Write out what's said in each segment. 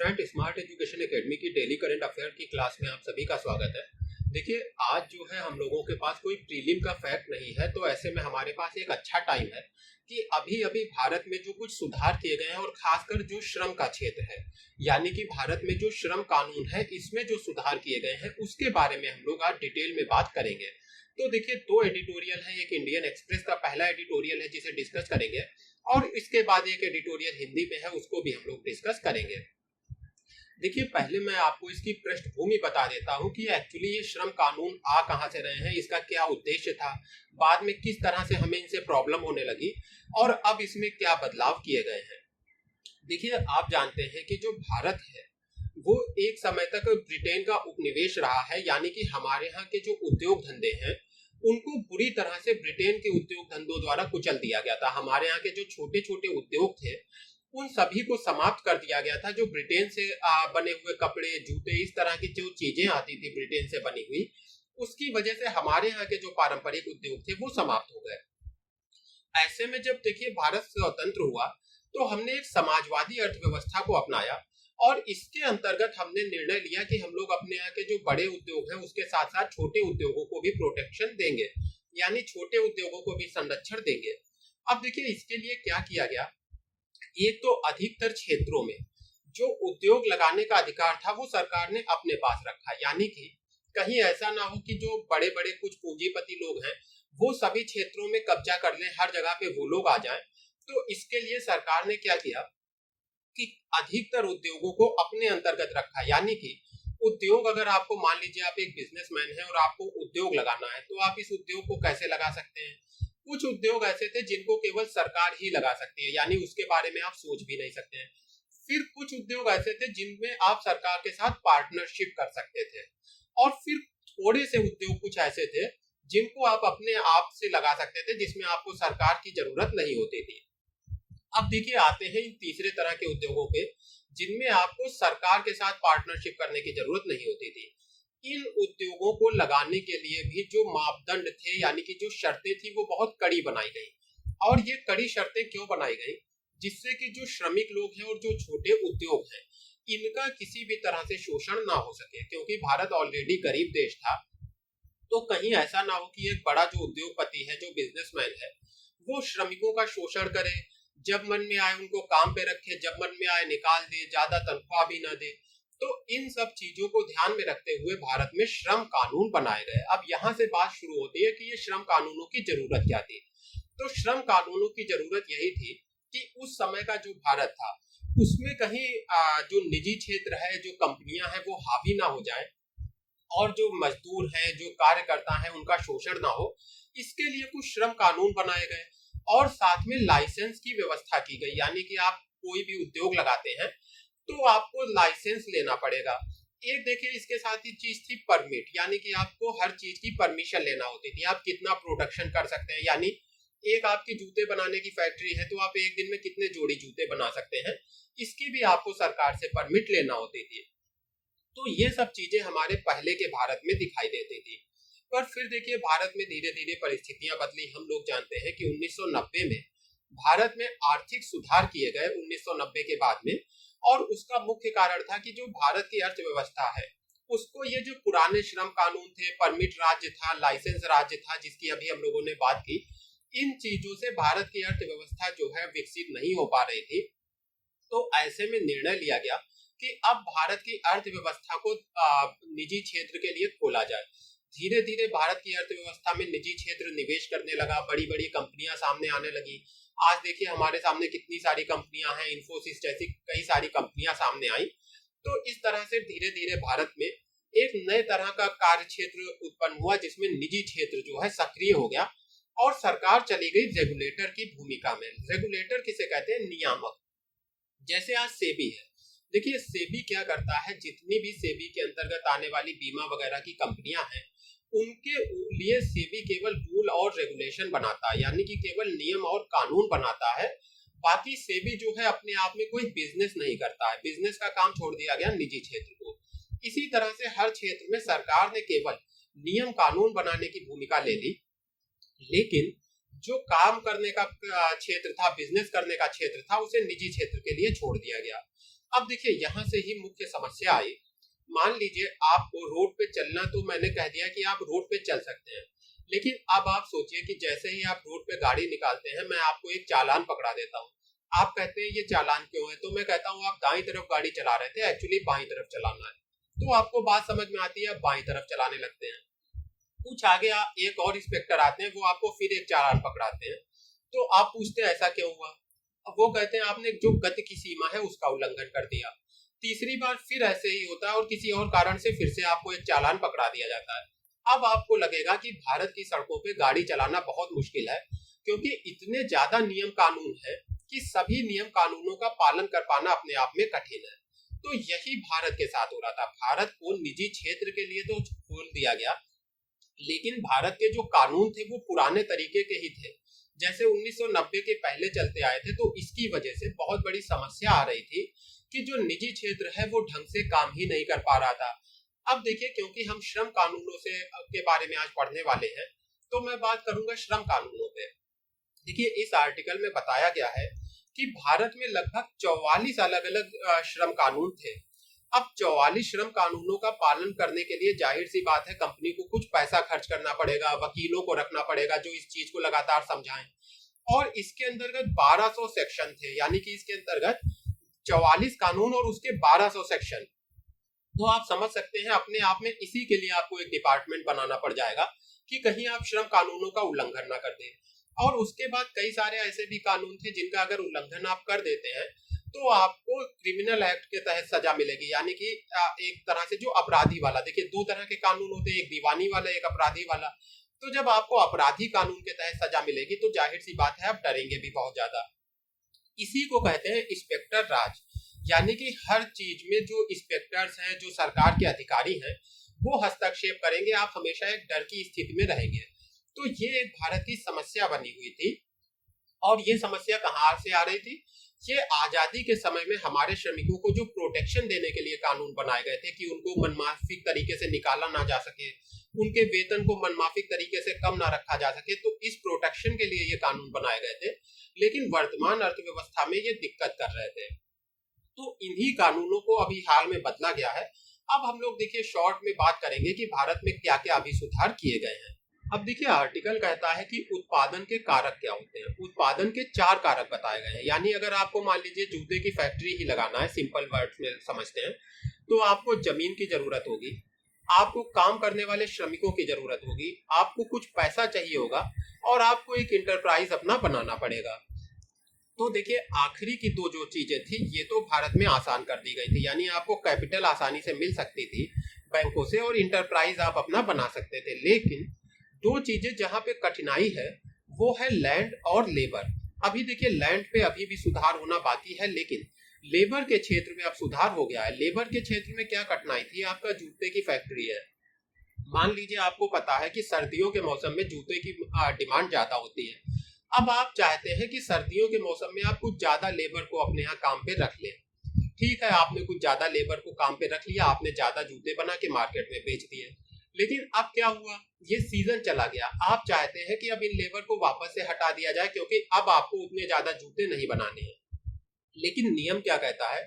Friend, smart education academy की daily current affair की class में आप सभी का स्वागत है। देखिए, आज जो है हम लोगों के पास कोई प्रीलिम का फैक्ट नहीं है, तो ऐसे में हमारे पास एक अच्छा टाइम है कि अभी अभी भारत में जो कुछ सुधार किए गए हैं और खासकर जो श्रम का क्षेत्र है, यानी कि भारत में जो श्रम कानून है, इसमें जो सुधार किए गए हैं उसके बारे में हम लोग आज डिटेल में बात करेंगे। तो देखिए, दो एडिटोरियल है। एक इंडियन एक्सप्रेस का पहला एडिटोरियल है जिसे डिस्कस करेंगे, और इसके बाद एक एडिटोरियल हिंदी में है, उसको भी हम लोग डिस्कस करेंगे। देखिए, पहले मैं आपको इसकी पृष्ठभूमि बता देता हूं कि एक्चुअली ये श्रम कानून आ कहां से रहे हैं, इसका क्या उद्देश्य था, बाद में किस तरह से हमें इनसे प्रॉब्लम होने लगी और अब इसमें क्या बदलाव किए गए हैं। देखिए, आप जानते हैं कि जो भारत है वो एक समय तक ब्रिटेन का उपनिवेश रहा है, यानी कि हमारे यहाँ के जो उद्योग धंधे हैं उनको बुरी तरह से ब्रिटेन के उद्योग धंधों द्वारा कुचल दिया गया था। हमारे यहाँ के जो छोटे छोटे उद्योग थे उन सभी को समाप्त कर दिया गया था। जो ब्रिटेन से बने हुए कपड़े, जूते, इस तरह की जो चीजें आती थी ब्रिटेन से बनी हुई, उसकी वजह से हमारे यहाँ के जो पारंपरिक उद्योग थे वो समाप्त हो गए। ऐसे में जब देखिए भारत स्वतंत्र हुआ तो हमने एक समाजवादी अर्थव्यवस्था को अपनाया, और इसके अंतर्गत हमने निर्णय लिया कि हम लोग अपने यहाँ के जो बड़े उद्योग हैं उसके साथ साथ छोटे उद्योगों को भी प्रोटेक्शन देंगे, यानी छोटे उद्योगों को भी संरक्षण देंगे। अब देखिए, इसके लिए क्या किया गया। एक तो अधिकतर क्षेत्रों में जो उद्योग लगाने का अधिकार था वो सरकार ने अपने पास रखा, यानी कि कहीं ऐसा ना हो कि जो बड़े बड़े कुछ पूंजीपति लोग हैं वो सभी क्षेत्रों में कब्जा कर लें, हर जगह पे वो लोग आ जाएं। तो इसके लिए सरकार ने क्या किया कि अधिकतर उद्योगों को अपने अंतर्गत रखा, यानी कि उद्योग, अगर आपको मान लीजिए आप एक बिजनेसमैन है और आपको उद्योग लगाना है, तो आप इस उद्योग को कैसे लगा सकते हैं। कुछ उद्योग ऐसे थे जिनको केवल सरकार ही लगा सकती है, यानी उसके बारे में आप सोच भी नहीं सकते हैं। फिर कुछ उद्योग ऐसे थे जिनमें आप सरकार के साथ पार्टनरशिप कर सकते थे, और फिर थोड़े से उद्योग कुछ ऐसे थे जिनको आप अपने आप से लगा सकते थे, जिसमें आपको सरकार की जरूरत नहीं होती थी। अब देखिए, आते हैं इन तीसरे तरह के उद्योगों पे जिनमें आपको सरकार के साथ पार्टनरशिप करने की जरूरत नहीं होती थी। इन उद्योगों को लगाने के लिए भी जो मापदंड थे, यानी कि जो शर्तें थी, वो बहुत कड़ी बनाई गई। और ये कड़ी शर्तें क्यों बनाई गई, जिससे कि जो श्रमिक लोग हैं और जो छोटे उद्योग हैं इनका किसी भी तरह से शोषण ना हो सके, क्योंकि भारत ऑलरेडी गरीब देश था। तो कहीं ऐसा ना हो कि एक बड़ा जो उद्योगपति है, जो बिजनेसमैन है, वो श्रमिकों का शोषण करे, जब मन में आए उनको काम पे रखे, जब मन में आए निकाल दे, ज्यादा तनख्वाह भी ना दे। तो इन सब चीजों को ध्यान में रखते हुए भारत में श्रम कानून बनाए गए। अब यहाँ से बात शुरू होती है कि ये श्रम कानूनों की जरूरत क्या थी। तो श्रम कानूनों की जरूरत यही थी कि उस समय का जो भारत था उसमें कहीं जो निजी क्षेत्र है, जो कंपनियां हैं, वो हावी ना हो जाए, और जो मजदूर हैं, जो कार्यकर्ता हैं, उनका शोषण ना हो। इसके लिए कुछ श्रम कानून बनाए गए, और साथ में लाइसेंस की व्यवस्था की गई, यानी कि आप कोई भी उद्योग लगाते हैं तो आपको लाइसेंस लेना पड़ेगा। एक देखिए, इसके साथ ही चीज थी परमिट, यानी कि आपको हर चीज की परमिशन लेना होती थी। आप कितना प्रोडक्शन कर सकते हैं, यानी एक आपकी जूते बनाने की फैक्ट्री है तो आप एक दिन में कितने जोड़ी जूते बना सकते हैं, इसकी भी आपको सरकार से परमिट लेना होती थी। तो ये सब चीजें हमारे पहले के भारत में दिखाई देती थी। पर फिर देखिए, भारत में धीरे धीरे परिस्थितियां बदली। हम लोग जानते हैं कि 1990 में भारत में आर्थिक सुधार किए गए, 1990 के बाद में। और उसका मुख्य कारण था कि जो भारत की अर्थव्यवस्था है उसको ये जो पुराने श्रम कानून थे, परमिट राज्य था, लाइसेंस राज्य था, जिसकी अभी हम लोगों ने बात की, इन चीजों से भारत की अर्थव्यवस्था जो है विकसित नहीं हो पा रही थी। तो ऐसे में निर्णय लिया गया कि अब भारत की अर्थव्यवस्था को निजी क्षेत्र के लिए खोला जाए। धीरे धीरे भारत की अर्थव्यवस्था में निजी क्षेत्र निवेश करने लगा, बड़ी बड़ी कंपनियां सामने आने लगी। आज देखिए हमारे सामने कितनी सारी कंपनियां हैं, इन्फोसिस जैसी कई सारी कंपनियां सामने आई। तो इस तरह से धीरे धीरे भारत में एक नए तरह का कार्य क्षेत्र उत्पन्न हुआ, जिसमें निजी क्षेत्र जो है सक्रिय हो गया, और सरकार चली गई रेगुलेटर की भूमिका में। रेगुलेटर किसे कहते हैं? नियामक। जैसे आज सेबी है। देखिए, सेबी क्या करता है, जितनी भी सेबी के अंतर्गत आने वाली बीमा वगैरह की कंपनियां हैं उनके लिए सेबी केवल रूल और रेगुलेशन बनाता है, यानी कि केवल नियम और कानून बनाता है। बाकी सेबी जो है अपने आप में कोई बिजनेस नहीं करता है, बिजनेस का काम छोड़ दिया गया निजी क्षेत्र को। इसी तरह से हर क्षेत्र में सरकार ने केवल नियम कानून बनाने की भूमिका ले ली, लेकिन जो काम करने का क्षेत्र था, बिजनेस करने का क्षेत्र था, उसे निजी क्षेत्र के लिए छोड़ दिया गया। अब देखिए यहाँ से ही मुख्य समस्या आई। मान लीजिए आपको रोड पे चलना, तो मैंने कह दिया कि आप रोड पे चल सकते हैं, लेकिन अब आप सोचिए कि जैसे ही आप रोड पे गाड़ी निकालते हैं, मैं आपको एक चालान पकड़ा देता हूँ। आप कहते हैं ये चालान क्यों है, तो मैं कहता हूँ आप दाईं तरफ गाड़ी चला रहे थे, एक्चुअली बाईं तरफ चलाना है। तो आपको बात समझ में आती है, आप बाईं तरफ चलाने लगते हैं। कुछ आगे एक और इंस्पेक्टर आते हैं, वो आपको फिर एक चालान पकड़ाते हैं। तो आप पूछते हैं ऐसा क्यों हुआ। अब वो कहते हैं आपने जो गति की सीमा है उसका उल्लंघन कर दिया। तीसरी बार फिर ऐसे ही होता है और किसी और कारण से फिर से आपको एक चालान पकड़ा दिया जाता है। अब आपको लगेगा कि भारत की सड़कों पे गाड़ी चलाना बहुत मुश्किल है, क्योंकि इतने ज्यादा नियम कानून है कि सभी नियम कानूनों का पालन कर पाना अपने आप में कठिन है। तो यही भारत के साथ हो रहा था। भारत को निजी क्षेत्र के लिए तो खोल दिया गया, लेकिन भारत के जो कानून थे वो पुराने तरीके के ही थे, जैसे 1990 के पहले चलते आए थे। तो इसकी वजह से बहुत बड़ी समस्या आ रही थी कि जो निजी क्षेत्र है वो ढंग से काम ही नहीं कर पा रहा था। अब देखिए, क्योंकि हम श्रम कानूनों से के बारे में आज पढ़ने वाले हैं, तो मैं बात करूंगा श्रम कानूनों पे। देखिए, इस आर्टिकल में बताया गया है कि भारत में लगभग 44 अलग अलग श्रम कानून थे। अब 44 श्रम कानूनों का पालन करने के लिए जाहिर सी बात है कंपनी को कुछ पैसा खर्च करना पड़ेगा, वकीलों को रखना पड़ेगा जो इस चीज को लगातार समझाएं। और इसके अंतर्गत 1200 सेक्शन थे, यानी कि इसके अंतर्गत 44 कानून और उसके 1200 सेक्शन। तो आप समझ सकते हैं अपने आप में इसी के लिए आपको एक डिपार्टमेंट बनाना पड़ जाएगा कि कहीं आप श्रम कानूनों का उल्लंघन ना कर दें। और उसके बाद कई सारे ऐसे भी कानून थे जिनका अगर उल्लंघन आप कर देते हैं तो आपको क्रिमिनल एक्ट के तहत सजा मिलेगी, यानी कि एक तरह से जो अपराधी वाला। देखिए, दो तरह के कानून होते हैं, एक दीवानी वाला, एक अपराधी वाला। तो जब आपको अपराधी कानून के तहत सजा मिलेगी तो जाहिर सी बात है आप डरेंगे भी बहुत ज्यादा। इसी को कहते हैं इंस्पेक्टर राज, यानी कि हर चीज में जो इंस्पेक्टर्स हैं, जो सरकार के अधिकारी हैं, वो हस्तक्षेप करेंगे, आप हमेशा एक डर की स्थिति में रहेंगे। तो ये एक भारत की समस्या बनी हुई थी। और ये समस्या कहाँ से आ रही थी? ये आजादी के समय में हमारे श्रमिकों को जो प्रोटेक्शन देने के लिए कानून बनाए गए थे कि उनको मनमाफिक तरीके से निकाला ना जा सके, उनके वेतन को मनमाफिक तरीके से कम ना रखा जा सके, तो इस प्रोटेक्शन के लिए ये कानून बनाए गए थे। लेकिन वर्तमान अर्थव्यवस्था में ये दिक्कत कर रहे थे, तो इन्हीं कानूनों को अभी हाल में बदला गया है। अब हम लोग देखिए शॉर्ट में बात करेंगे कि भारत में क्या क्या अभी सुधार किए गए हैं। अब देखिए, आर्टिकल कहता है कि उत्पादन के कारक क्या होते हैं। उत्पादन के 4 कारक बताए गए हैं। यानी अगर आपको मान लीजिए जूते की फैक्ट्री ही लगाना है, सिंपल वर्ड्स में समझते हैं, तो आपको जमीन की जरूरत होगी, आपको काम करने वाले श्रमिकों की जरूरत होगी, आपको कुछ पैसा चाहिए होगा, और आपको एक इंटरप्राइज अपना बनाना पड़ेगा। तो देखिए, आखिरी की दो जो चीजें थी ये तो भारत में आसान कर दी गई थी, यानी आपको कैपिटल आसानी से मिल सकती थी बैंकों से और इंटरप्राइज आप अपना बना सकते थे। लेकिन दो चीजें जहां पे कठिनाई है वो है लैंड और लेबर। अभी देखिए, लैंड पे अभी भी सुधार होना बाकी है, लेकिन लेबर के क्षेत्र में अब सुधार हो गया है। लेबर के क्षेत्र में क्या कठिनाई थी? आपका जूते की फैक्ट्री है, मान लीजिए आपको पता है कि सर्दियों के मौसम में जूते की डिमांड ज्यादा होती है। अब आप चाहते हैं कि सर्दियों के मौसम में आप कुछ ज्यादा लेबर को अपने यहाँ काम पे रख लें। ठीक है, आपने कुछ ज्यादा लेबर को काम पे रख लिया, आपने ज्यादा जूते बना के मार्केट में बेच दिए। लेकिन अब क्या हुआ? ये सीजन चला गया, आप चाहते हैं कि अब इन लेबर को वापस से हटा दिया जाए, क्योंकि अब आपको उतने ज्यादा जूते नहीं बनाने हैं। लेकिन नियम क्या कहता है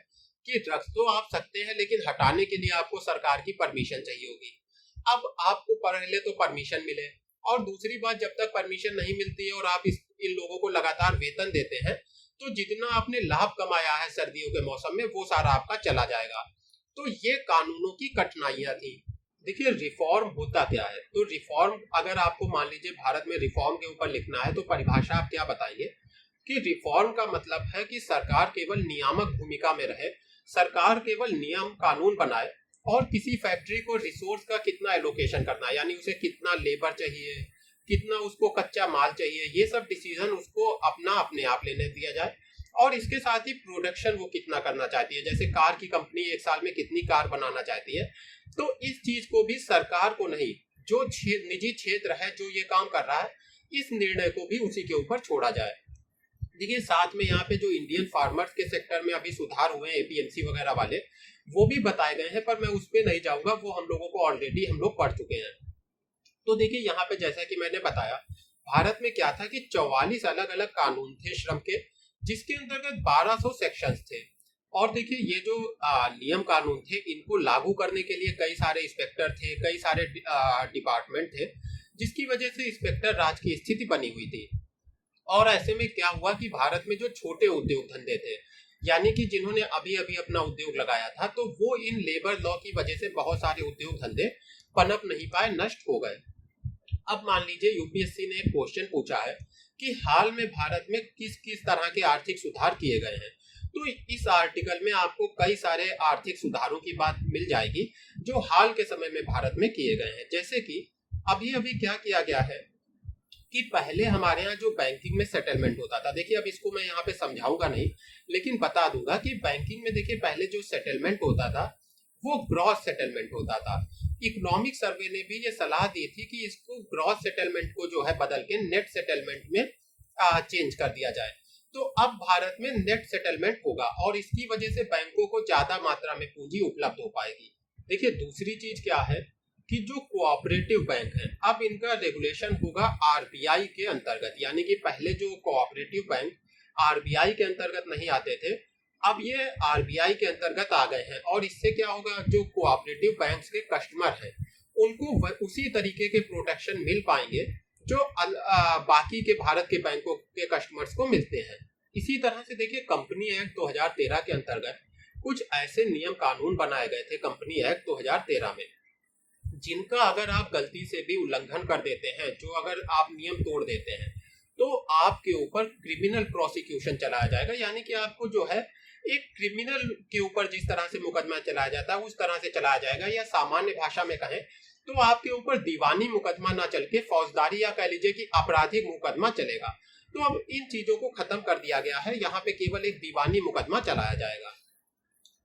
कि रख तो आप सकते हैं, लेकिन हटाने के लिए आपको सरकार की परमिशन चाहिए होगी। अब आपको पहले तो परमिशन मिले, और दूसरी बात, जब तक परमिशन नहीं मिलती है और आप इन लोगों को लगातार वेतन देते हैं, तो जितना आपने लाभ कमाया है सर्दियों के मौसम में वो सारा आपका चला जाएगा। तो ये कानूनों की कठिनाइयां थी। देखिए, रिफॉर्म होता क्या है? तो रिफॉर्म, अगर आपको मान लीजिए भारत में रिफॉर्म के ऊपर लिखना है तो परिभाषा आप क्या बताइए कि रिफॉर्म का मतलब है कि सरकार केवल नियामक भूमिका में रहे, सरकार केवल नियम कानून बनाए, और किसी फैक्ट्री को रिसोर्स का कितना एलोकेशन करना है, यानी उसे कितना लेबर चाहिए, कितना उसको कच्चा माल चाहिए, ये सब डिसीजन उसको अपना अपने आप लेने दिया जाए। और इसके साथ ही प्रोडक्शन वो कितना करना चाहती है, जैसे कार की कंपनी एक साल में कितनी कार बनाना चाहती है, तो इस चीज को भी सरकार को नहीं, जो निजी क्षेत्र है जो ये काम कर रहा है, इस निर्णय को भी उसी के ऊपर छोड़ा जाए। देखिए, साथ में यहाँ पे जो इंडियन फार्मर्स के सेक्टर में अभी सुधार हुए हैं, एपीएमसी वगैरह वाले, वो भी बताए गए हैं, पर मैं उस पर नहीं जाऊंगा, वो हम लोगों को ऑलरेडी हम लोग पढ़ चुके हैं। तो देखिए, यहाँ पे जैसा कि मैंने बताया, भारत में क्या था कि 44 अलग अलग कानून थे श्रम के, जिसके अंतर्गत 1200 सेक्शंस थे। और देखिए ये जो नियम कानून थे इनको लागू करने के लिए कई सारे इंस्पेक्टर थे, कई सारे डिपार्टमेंट थे, जिसकी वजह से इंस्पेक्टर राज की स्थिति बनी हुई थी। और ऐसे में क्या हुआ कि भारत में जो छोटे उद्योग धंधे थे, यानी कि जिन्होंने अभी अभी अपना उद्योग लगाया था, तो वो इन लेबर लॉ की वजह से बहुत सारे उद्योग धंधे पनप नहीं पाए, नष्ट हो गए। अब मान लीजिए यूपीएससी ने एक क्वेश्चन पूछा है कि हाल में भारत में किस किस तरह के आर्थिक सुधार किए गए हैं। तो इस आर्टिकल में आपको कई सारे आर्थिक सुधारों की बात मिल जाएगी जो हाल के समय में भारत में किए गए हैं। जैसे कि अभी अभी क्या किया गया है कि पहले हमारे यहाँ जो बैंकिंग में सेटलमेंट होता था, देखिए अब इसको मैं यहाँ पे समझाऊंगा नहीं, लेकिन बता दूंगा कि बैंकिंग में देखिए पहले जो सेटलमेंट होता था वो ग्रॉस सेटलमेंट होता था। इकोनॉमिक सर्वे ने भी ये सलाह दी थी कि इसको ग्रॉस सेटलमेंट को जो है बदल के नेट सेटलमेंट में चेंज कर दिया जाए। तो अब भारत में नेट सेटलमेंट होगा और इसकी वजह से बैंकों को ज्यादा मात्रा में पूंजी उपलब्ध हो पाएगी। देखिए दूसरी चीज क्या है कि जो कोऑपरेटिव बैंक है अब इनका रेगुलेशन होगा आरबीआई के अंतर्गत, यानी कि पहले जो कोऑपरेटिव बैंक आरबीआई के अंतर्गत नहीं आते थे, अब ये आरबीआई के अंतर्गत आ गए हैं। और इससे क्या होगा, जो कोऑपरेटिव बैंक्स के कस्टमर हैं उनको उसी तरीके के प्रोटेक्शन मिल पाएंगे जो बाकी के भारत के बैंकों के कस्टमर्स को मिलते हैं। इसी तरह से देखिए कंपनी एक्ट 2013 के अंतर्गत कुछ ऐसे नियम कानून बनाए गए थे कंपनी एक्ट 2013 में, जिनका अगर आप गलती से भी उल्लंघन कर देते हैं, जो अगर आप नियम तोड़ देते हैं, तो आपके ऊपर क्रिमिनल प्रोसिक्यूशन चलाया जाएगा। यानी कि आपको जो है एक क्रिमिनल के ऊपर जिस तरह से मुकदमा चलाया जाता है उस तरह से चलाया जाएगा, या सामान्य भाषा में कहें तो आपके ऊपर दीवानी मुकदमा ना चल के फौजदारी या कह लीजिए कि आपराधिक मुकदमा चलेगा। तो अब इन चीजों को खत्म कर दिया गया है, यहाँ पे केवल एक दीवानी मुकदमा चलाया जाएगा।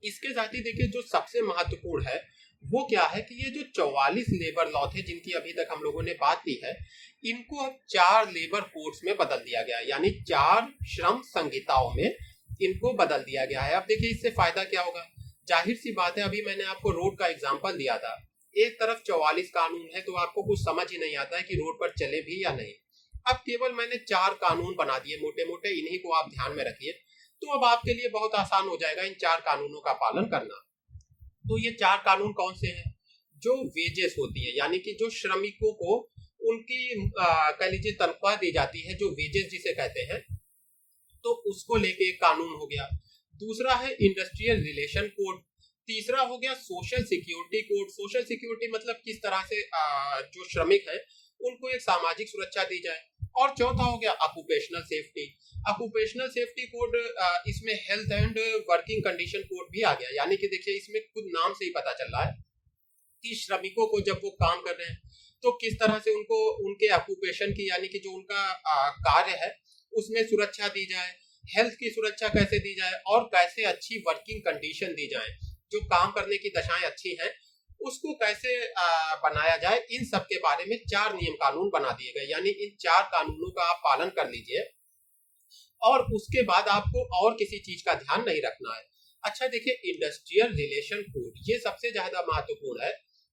इसके साथ ही देखिए जो सबसे महत्वपूर्ण है वो क्या है कि ये जो 44 लेबर लॉ थे जिनकी अभी तक हम लोगों ने बात की है, इनको अब 4 लेबर कोड्स में बदल दिया गया है, यानी 4 श्रम संहिताओं में इनको बदल दिया गया है। अब देखिए इससे फायदा क्या होगा, जाहिर सी बात है, अभी मैंने आपको रोड का एग्जाम्पल दिया था, एक तरफ 44 कानून है तो आपको कुछ समझ ही नहीं आता है कि रोड पर चले भी या नहीं। अब केवल मैंने 4 कानून बना दिए मोटे मोटे, इन्हीं को आप ध्यान में रखिए, तो अब आपके लिए बहुत आसान हो जाएगा इन 4 कानूनों का पालन करना। तो ये 4 कानून कौन से हैं, जो वेजेस होती है, यानी कि जो श्रमिकों को उनकी कह लीजिए तनख्वाह दी जाती है, जो वेजेस जिसे कहते हैं, तो उसको लेके एक कानून हो गया। दूसरा है इंडस्ट्रियल रिलेशन कोड। तीसरा हो गया social security code. Social security मतलब किस तरह से जो श्रमिक है उनको एक सामाजिक सुरक्षा दी जाए। और चौथा हो गया occupational safety. Occupational safety code, इसमें health and working condition code भी आ गया। यानी कि देखिए इसमें खुद नाम से ही पता चल रहा है कि श्रमिकों को जब वो काम कर रहे हैं तो किस तरह से उनको उनके ऑक्यूपेशन की, यानी कि जो उनका कार्य है उसमें सुरक्षा दी जाए, हेल्थ की सुरक्षा कैसे दी जाए और कैसे अच्छी वर्किंग कंडीशन दी जाए, जो काम करने की दशाएं अच्छी हैं उसको कैसे बनाया जाए। इन सब के बारे में 4 नियम कानून बना दिए गए। यानी इन 4 कानूनों का आप पालन कर लीजिए और उसके बाद आपको और किसी चीज का ध्यान नहीं रखना है। अच्छा देखिए इंडस्ट्रियल रिलेशन कोड ये सबसे ज्यादा महत्वपूर्ण है,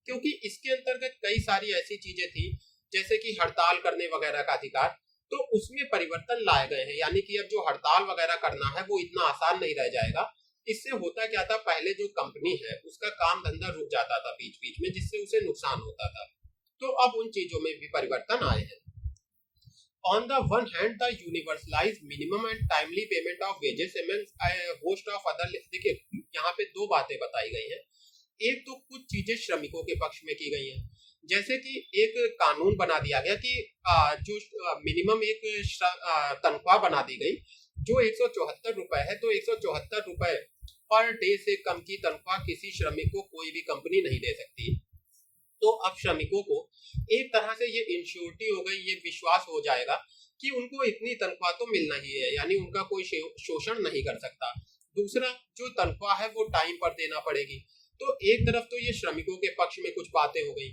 क्योंकि इसके अंतर्गत कई सारी ऐसी चीजें थी जैसे कि हड़ताल करने वगैरह का अधिकार, तो उसमें परिवर्तन लाए गए हैं। यानी कि अब जो हड़ताल वगैरह करना है वो इतना आसान नहीं रह जाएगा। इससे होता क्या था, पहले जो कंपनी है उसका काम धंधा रुक जाता था बीच बीच में, जिससे उसे नुकसान होता था। तो अब उन चीजों में भी परिवर्तन आए हैं। On the one hand, the universalized minimum and timely payment of wages among a host of other, देखिए यहाँ पे 2 बातें बताई गई हैं। एक तो कुछ चीजें श्रमिकों के पक्ष में की गई हैं, जैसे कि एक कानून बना दिया गया कि जो मिनिमम एक तनख्वाह बना दी गई जो 174 रुपए है, तो 174 रुपए पर डे से कम की तनख्वाह किसी श्रमिक को कोई भी कंपनी नहीं दे सकती। तो अब श्रमिकों को एक तरह से ये इंश्योरिटी हो गई, ये विश्वास हो जाएगा कि उनको इतनी तनख्वाह तो मिलना ही है, यानी उनका कोई शोषण नहीं कर सकता। दूसरा, जो तनख्वाह है वो टाइम पर देना पड़ेगी। तो एक तरफ तो ये श्रमिकों के पक्ष में कुछ बातें हो गई,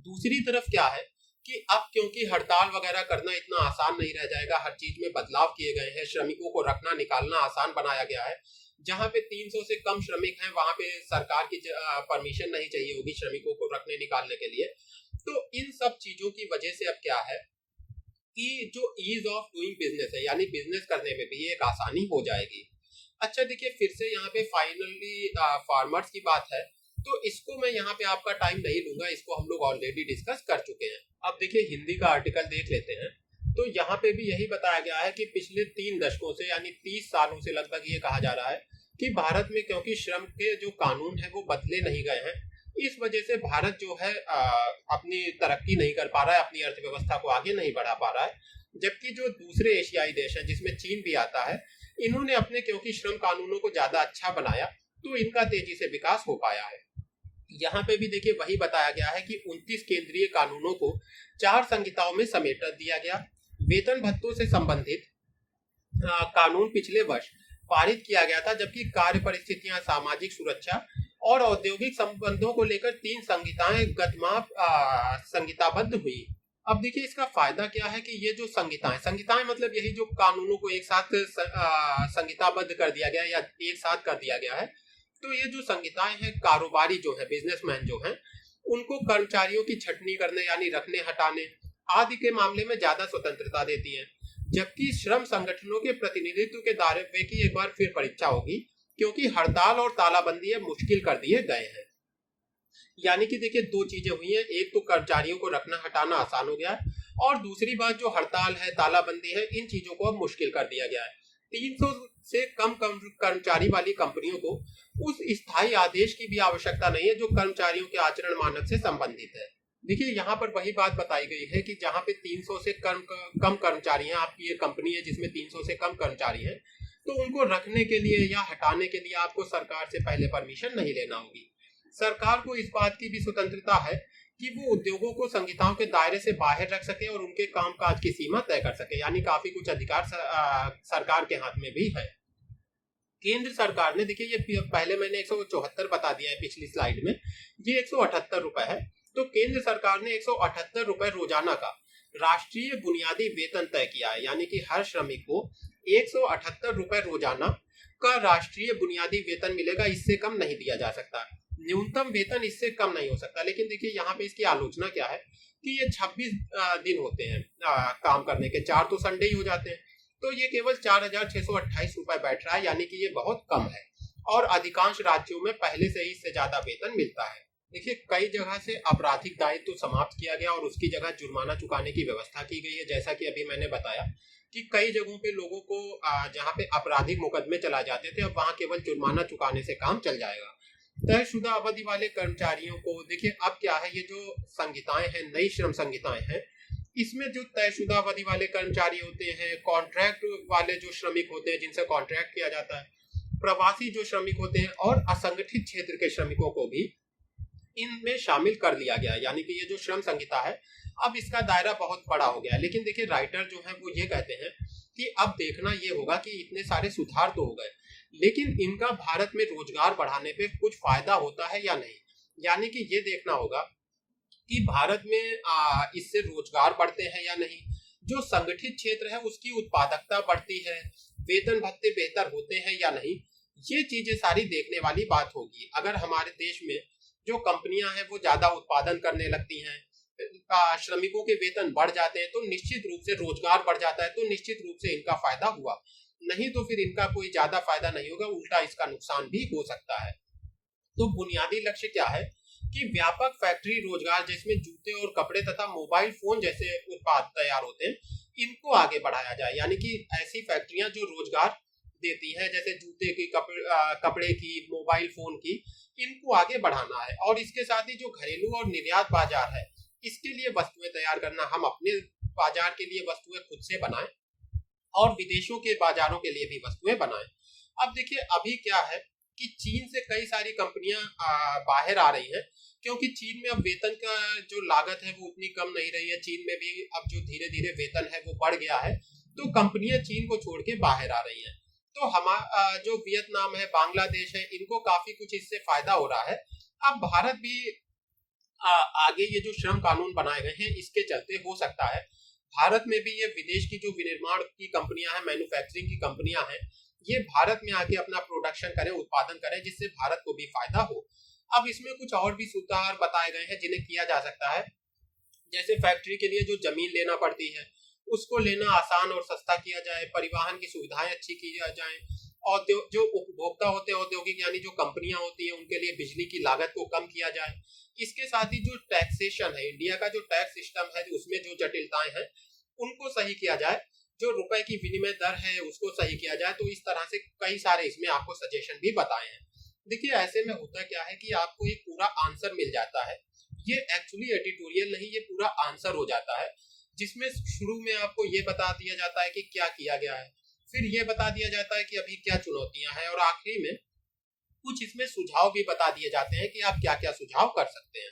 दूसरी तरफ क्या है कि अब क्योंकि हड़ताल वगैरह करना इतना आसान नहीं रह जाएगा, हर चीज में बदलाव किए गए हैं, श्रमिकों को रखना निकालना आसान बनाया गया है। जहां पे 300 से कम श्रमिक हैं वहां पे सरकार की परमिशन नहीं चाहिए होगी श्रमिकों को रखने निकालने के लिए। तो इन सब चीजों की वजह से अब क्या है कि जो ईज ऑफ डूइंग बिजनेस है, यानी बिजनेस करने में भी एक आसानी हो जाएगी। अच्छा देखिए, फिर से यहाँ पे फाइनली फार्मर्स की बात है, तो इसको मैं यहाँ पे आपका टाइम नहीं लूंगा, इसको हम लोग ऑलरेडी डिस्कस कर चुके हैं। अब देखिए हिंदी का आर्टिकल देख लेते हैं, तो यहाँ पे भी यही बताया गया है कि पिछले 3 दशकों से यानी 30 सालों से लगभग ये कहा जा रहा है कि भारत में क्योंकि श्रम के जो कानून है वो बदले नहीं गए हैं, इस वजह से भारत जो है अपनी तरक्की नहीं कर पा रहा है, अपनी अर्थव्यवस्था को आगे नहीं बढ़ा पा रहा है। जबकि जो दूसरे एशियाई देश हैं जिसमें चीन भी आता है, इन्होंने अपने क्योंकि श्रम कानूनों को ज्यादा अच्छा बनाया, तो इनका तेजी से विकास हो पाया है। यहाँ पे भी देखिए वही बताया गया है कि 29 केंद्रीय कानूनों को 4 संहिताओं में समेट दिया गया। वेतन भत्तों से संबंधित कानून पिछले वर्ष पारित किया गया था, जबकि कार्य परिस्थितियां, सामाजिक सुरक्षा और औद्योगिक संबंधों को लेकर 3 संहिताएं गत माह संहिताबद्ध हुई। अब देखिए इसका फायदा क्या है कि ये जो संहिताएं संहिताएं मतलब यही जो कानूनों को एक साथ संहिताबद्ध कर दिया गया या एक साथ कर दिया गया है, तो ये जो संहिताएं हैं, कारोबारी जो है, बिजनेसमैन जो हैं, उनको कर्मचारियों की छटनी करने यानी रखने हटाने आदि के मामले में ज्यादा स्वतंत्रता देती हैं। जबकि श्रम संगठनों के प्रतिनिधित्व के दायरे की एक बार फिर परीक्षा होगी, क्योंकि हड़ताल और तालाबंदी मुश्किल कर दिए गए हैं। यानी कि देखिए 2 चीजें हुई हैं, एक तो कर्मचारियों को रखना हटाना आसान हो गया है, और दूसरी बात जो हड़ताल है, तालाबंदी है, इन चीजों को अब मुश्किल कर दिया गया है। 300 से कम कर्मचारी वाली कंपनियों को उस स्थायी आदेश की भी आवश्यकता नहीं है जो कर्मचारियों के आचरण मानक से संबंधित है। देखिए यहाँ पर वही बात बताई गई है कि जहाँ पे 300 से कम कर्मचारी हैं, आपकी ये कंपनी है जिसमें 300 से कम कर्मचारी हैं, तो उनको रखने के लिए या हटाने के लिए आपको सरकार से पहले परमिशन नहीं लेना होगी। सरकार को इस बात की भी स्वतंत्रता है कि वो उद्योगों को संहिताओं के दायरे से बाहर रख सके और उनके कामकाज की सीमा तय कर सके, यानी काफी कुछ अधिकार सरकार के हाथ में भी है। केंद्र सरकार ने, देखिए ये पहले मैंने 174 बता दिया है पिछली स्लाइड में, ये 178 रुपए है। तो केंद्र सरकार ने 178 रुपए रोजाना का राष्ट्रीय बुनियादी वेतन तय किया है, यानी कि हर श्रमिक को 178 रुपए रोजाना का राष्ट्रीय बुनियादी वेतन मिलेगा, इससे कम नहीं दिया जा सकता। न्यूनतम वेतन इससे कम नहीं हो सकता। लेकिन देखिए यहाँ पे इसकी आलोचना क्या है कि ये 26 दिन होते हैं काम करने के, 4 तो संडे ही हो जाते हैं, तो ये केवल 4,628 रुपए बैठ रहा है, यानी कि ये बहुत कम है। और अधिकांश राज्यों में पहले से ही इससे ज्यादा वेतन मिलता है। देखिए कई जगह से आपराधिक दायित्व तो समाप्त किया गया और उसकी जगह जुर्माना चुकाने की व्यवस्था की गई है। जैसा कि अभी मैंने बताया कि कई जगहों पे लोगों को जहाँ पे आपराधिक मुकदमे चला जाते थे, अब वहां केवल जुर्माना चुकाने से काम चल जाएगा। तयशुदा अवधि वाले कर्मचारियों को, देखिए अब क्या है, ये जो संहिताएं हैं, नई श्रम संहिताएं हैं, इसमें जो तयशुदा अवधि वाले कर्मचारी होते हैं, कॉन्ट्रैक्ट वाले जो श्रमिक होते हैं जिनसे कॉन्ट्रैक्ट किया जाता है, प्रवासी जो श्रमिक होते हैं और असंगठित क्षेत्र के श्रमिकों को भी इनमें शामिल कर लिया गया। यानी कि ये जो श्रम संहिता है, अब इसका दायरा बहुत बड़ा हो गया है। लेकिन देखिए राइटर जो है वो ये कहते हैं कि अब देखना ये होगा कि इतने सारे सुधार तो हो गए, लेकिन इनका भारत में रोजगार बढ़ाने पे कुछ फायदा होता है या नहीं। यानी कि ये देखना होगा कि भारत में इससे रोजगार बढ़ते हैं या नहीं, जो संगठित क्षेत्र है उसकी उत्पादकता बढ़ती है, वेतन भत्ते बेहतर होते हैं या नहीं, ये चीजें सारी देखने वाली बात होगी। अगर हमारे देश में जो कंपनियां हैं वो ज्यादा उत्पादन करने लगती हैं, श्रमिकों के वेतन बढ़ जाते हैं, तो निश्चित रूप से रोजगार बढ़ जाता है, तो निश्चित रूप से इनका फायदा हुआ। नहीं तो फिर इनका कोई ज्यादा फायदा नहीं होगा, उल्टा इसका नुकसान भी हो सकता है। तो बुनियादी लक्ष्य क्या है कि व्यापक फैक्ट्री रोजगार जिसमें जूते और कपड़े तथा मोबाइल फोन जैसे उत्पाद तैयार होते हैं, इनको आगे बढ़ाया जाए। यानी कि ऐसी फैक्ट्रियां जो रोजगार देती हैं, जैसे जूते की, कपड़े की, मोबाइल फोन की, इनको आगे बढ़ाना है। और इसके साथ ही जो घरेलू और निर्यात बाजार है, इसके लिए वस्तुएं तैयार करना, हम अपने बाजार के लिए वस्तुएं खुद से बनाएं और विदेशों के बाजारों के लिए भी वस्तुएं बनाएं। अब देखिए अभी क्या है कि चीन से कई सारी कंपनियां बाहर आ रही हैं, क्योंकि चीन में अब वेतन का जो लागत है वो उतनी कम नहीं रही है। चीन में भी अब जो धीरे धीरे वेतन है वो बढ़ गया है, तो कंपनियां चीन को छोड़ के बाहर आ रही हैं। तो हमारा जो वियतनाम है, बांग्लादेश है, इनको काफी कुछ इससे फायदा हो रहा है। अब भारत भी आगे ये जो श्रम कानून बनाए गए हैं, इसके चलते हो सकता है भारत में भी ये विदेश की जो विनिर्माण की कंपनियां हैं, मैन्युफैक्चरिंग की कंपनियां हैं, ये भारत में आके अपना प्रोडक्शन करें, उत्पादन करें, जिससे भारत को भी फायदा हो। अब इसमें कुछ और भी सुधार बताए गए हैं जिन्हें किया जा सकता है। जैसे फैक्ट्री के लिए जो जमीन लेना पड़ती है, उसको लेना आसान और सस्ता किया जाए, परिवहन की सुविधाएं अच्छी की जाए, जो उपभोक्ता होते हैं औद्योगिक यानी जो कंपनियां होती हैं उनके लिए बिजली की लागत को कम किया जाए। इसके साथ ही जो टैक्सेशन है, इंडिया का जो टैक्स सिस्टम है उसमें जो जटिलताएं हैं उनको सही किया जाए, जो रुपए की विनिमय दर है उसको सही किया जाए। तो इस तरह से कई सारे इसमें आपको सजेशन भी बताए हैं। देखिए ऐसे में होता क्या है कि आपको एक पूरा आंसर मिल जाता है। ये एक्चुअली एडिटोरियल नहीं, ये पूरा आंसर हो जाता है, जिसमें शुरू में आपको ये बता दिया जाता है कि क्या किया गया है, फिर ये बता दिया जाता है कि अभी क्या चुनौतियां हैं, और आखिरी में कुछ इसमें सुझाव भी बता दिए जाते हैं कि आप क्या क्या सुझाव कर सकते हैं।